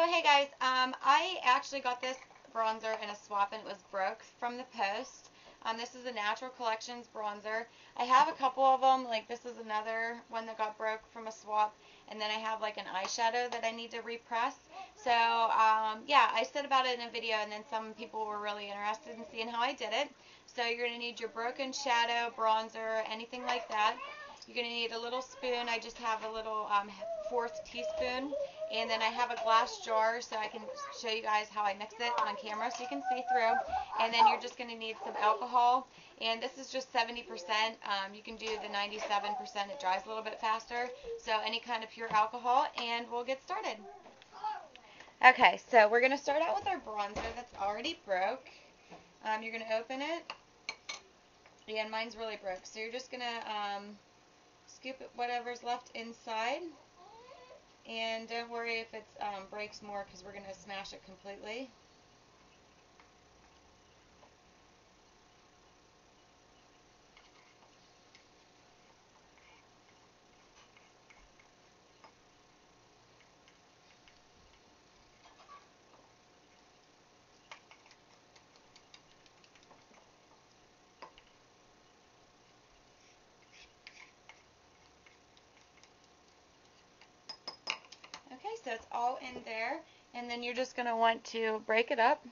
So hey guys, I actually got this bronzer in a swap and it was broke from the post. This is a Natural Collections bronzer. I have a couple of them, like this is another one that got broke from a swap, and then I have like an eyeshadow that I need to repress. So yeah, I said about it in a video, and then some people were really interested in seeing how I did it. So you're going to need your broken shadow, bronzer, anything like that. You're going to need a little spoon. I just have a little fourth teaspoon. And then I have a glass jar so I can show you guys how I mix it on camera so you can see through. And then you're just going to need some alcohol. And this is just 70%. You can do the 97%. It dries a little bit faster. So any kind of pure alcohol. And we'll get started. Okay, so we're going to start out with our bronzer that's already broke. You're going to open it. And mine's really broke. So you're just going to scoop whatever's left inside. And don't worry if it breaks more, because we're going to smash it completely. Okay, so it's all in there, and then you're just going to want to break it up.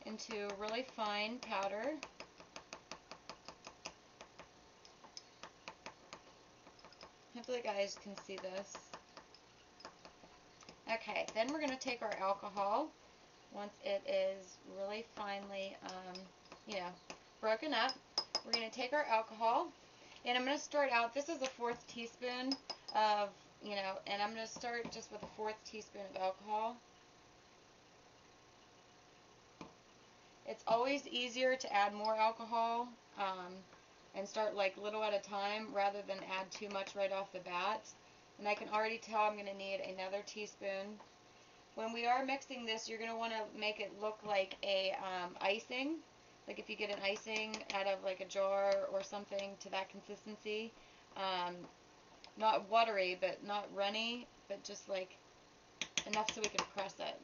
Into really fine powder. Hopefully you guys can see this. Okay, then we're going to take our alcohol once it is really finely, broken up. We're going to take our alcohol, and I'm going to start out, this is a fourth teaspoon of, and I'm going to start just with a fourth teaspoon of alcohol. It's always easier to add more alcohol and start like little at a time rather than add too much right off the bat. And I can already tell I'm going to need another teaspoon. When we are mixing this, you're going to want to make it look like a icing. Like if you get an icing out of like a jar or something to that consistency. Not watery, but not runny, but just like enough so we can press it.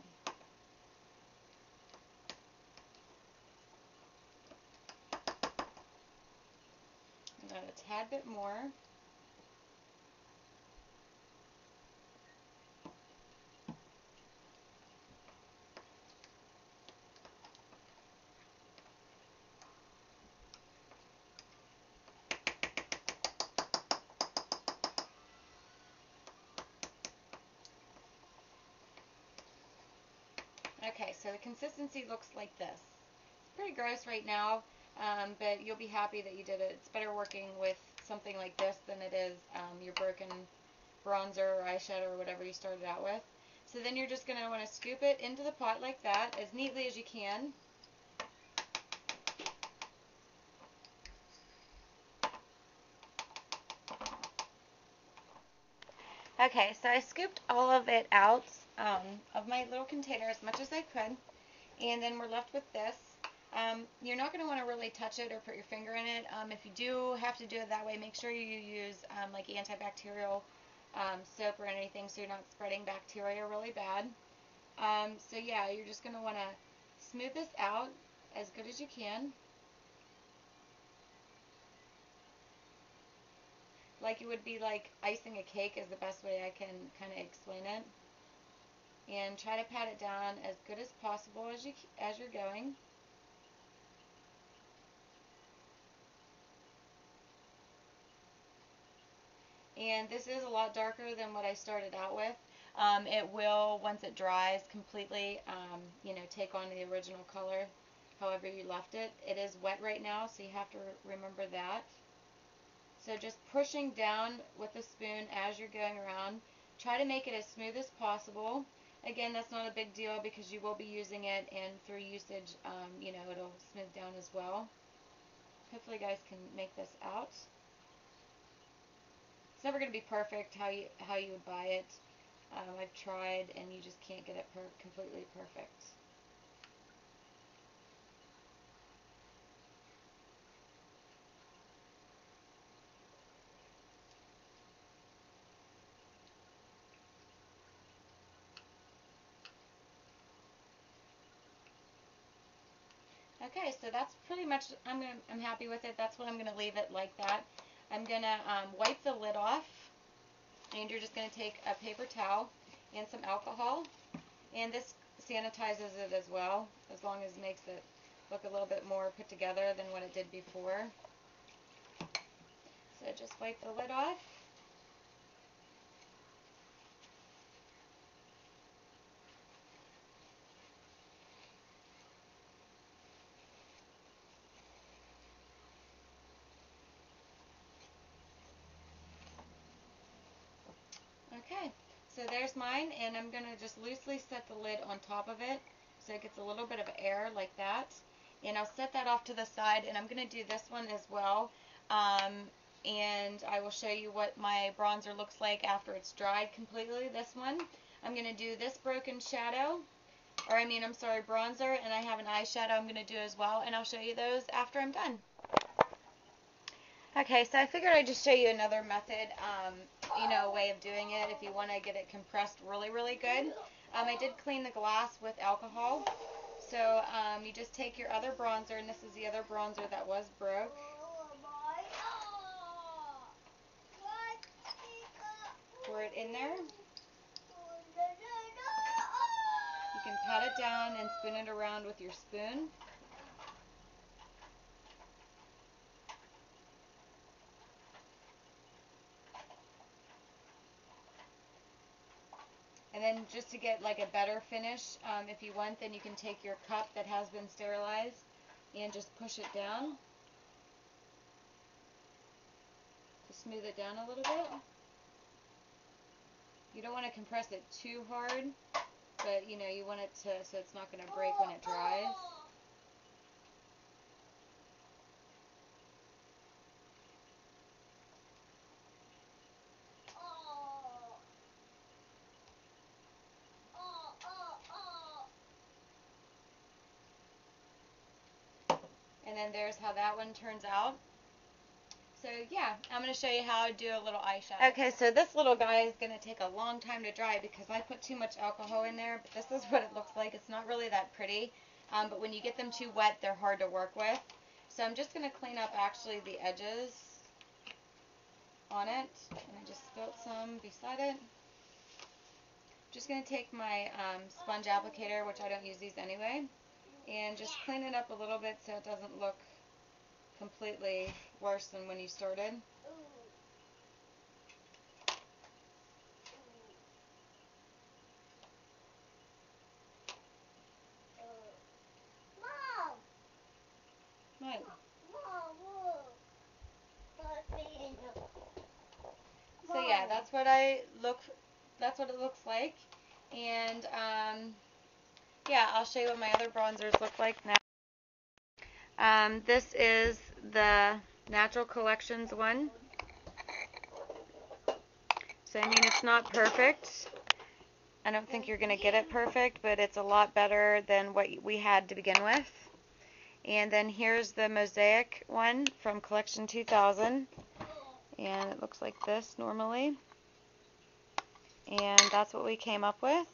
Add a tad bit more. Okay, so the consistency looks like this. It's pretty gross right now, but you'll be happy that you did it. It's better working with something like this than it is your broken bronzer or eyeshadow or whatever you started out with. So then you're just going to want to scoop it into the pot like that as neatly as you can. Okay, so I scooped all of it out of my little container as much as I could, and then we're left with this. You're not going to want to really touch it or put your finger in it. If you do have to do it that way, make sure you use like antibacterial soap or anything so you're not spreading bacteria really bad. So yeah, you're just going to want to smooth this out as good as you can. Like it would be like icing a cake is the best way I can kind of explain it. And try to pat it down as good as possible as you're going. And this is a lot darker than what I started out with. It will, once it dries completely, take on the original color however you left it. It is wet right now, so you have to remember that. So just pushing down with the spoon as you're going around. Try to make it as smooth as possible. Again, that's not a big deal because you will be using it, and through usage, it'll smooth down as well. Hopefully you guys can make this out. It's never going to be perfect how you would buy it, I've tried, and you just can't get it completely perfect. Okay, so that's pretty much, I'm happy with it. That's what I'm going to leave it like that. I'm going to wipe the lid off, and you're just going to take a paper towel and some alcohol, and this sanitizes it as well, as long as it makes it look a little bit more put together than what it did before. So just wipe the lid off. Okay, so there's mine, and I'm going to just loosely set the lid on top of it so it gets a little bit of air like that. And I'll set that off to the side, and I'm going to do this one as well. And I will show you what my bronzer looks like after it's dried completely. This one, I'm going to do this broken shadow, I'm sorry, bronzer, and I have an eyeshadow I'm going to do as well, and I'll show you those after I'm done. Okay, so I figured I'd just show you another method, way of doing it if you want to get it compressed really, really good. I did clean the glass with alcohol. So you just take your other bronzer, and this is the other bronzer that was broke. Pour it in there. You can pat it down and spoon it around with your spoon. And then just to get like a better finish, if you want, then you can take your cup that has been sterilized and just push it down to smooth it down a little bit. You don't want to compress it too hard, but you want it to, so it's not going to break when it dries. And then there's how that one turns out. So yeah, I'm going to show you how I do a little eyeshadow. Okay, so this little guy is going to take a long time to dry because I put too much alcohol in there, but this is what it looks like. It's not really that pretty, but when you get them too wet, they're hard to work with. So I'm just going to clean up actually the edges on it, and I just spilled some beside it. Just going to take my sponge applicator, which I don't use these anyway, and just clean it up a little bit so it doesn't look completely worse than when you started. What? So yeah, that's what it looks like. And yeah, I'll show you what my other bronzers look like now. This is the Natural Collections one. So it's not perfect. I don't think you're going to get it perfect, but it's a lot better than what we had to begin with. And then here's the Mosaic one from Collection 2000. And it looks like this normally. And that's what we came up with.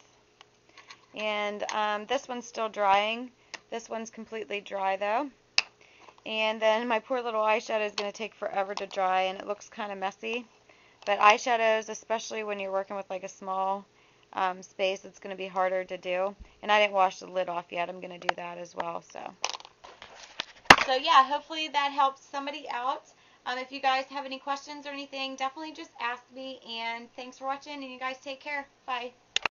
And this one's still drying. This one's completely dry though. And then my poor little eyeshadow is going to take forever to dry, and it looks kind of messy. But eyeshadows, especially when you're working with like a small space, it's going to be harder to do. And I didn't wash the lid off yet. I'm going to do that as well. So yeah, hopefully that helps somebody out. If you guys have any questions or anything, definitely just ask me. And thanks for watching, and you guys take care. Bye.